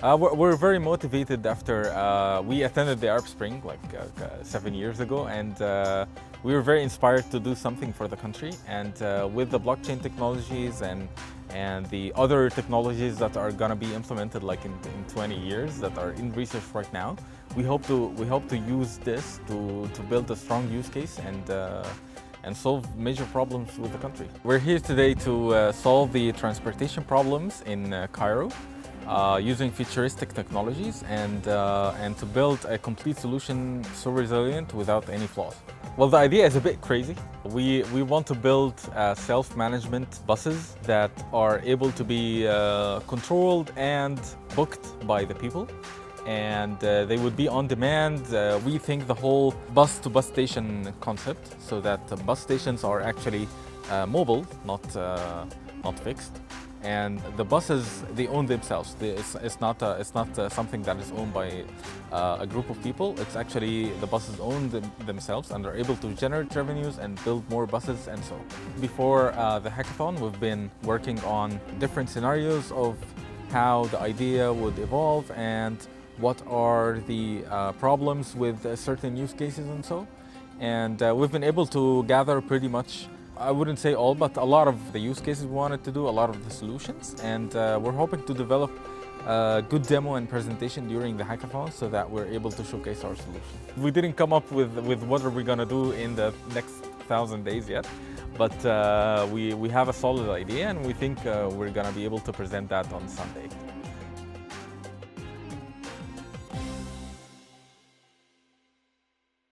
We're very motivated after we attended the Arab Spring 7 years ago, and we were very inspired to do something for the country. And with the blockchain technologies and the other technologies that are going to be implemented in 20 years that are in research right now, we hope to use this to build a strong use case and solve major problems with the country. We're here today to solve the transportation problems in Cairo. Using futuristic technologies and to build a complete solution so resilient without any flaws. Well, the idea is a bit crazy. We want to build self-management buses that are able to be controlled and booked by the people. And they would be on demand. We think the whole bus-to-bus station concept, so that the bus stations are actually mobile, not fixed. And the buses, they own themselves. It's not something that is owned by a group of people. It's actually the buses own themselves, and they're able to generate revenues and build more buses and so. Before the hackathon, we've been working on different scenarios of how the idea would evolve and what are the problems with certain use cases and so. And we've been able to gather pretty much, I wouldn't say all, but a lot of the use cases we wanted to do, a lot of the solutions. And we're hoping to develop a good demo and presentation during the hackathon so that we're able to showcase our solution. We didn't come up with what are we going to do in the next 1,000 days yet, but we have a solid idea, and we think we're going to be able to present that on Sunday.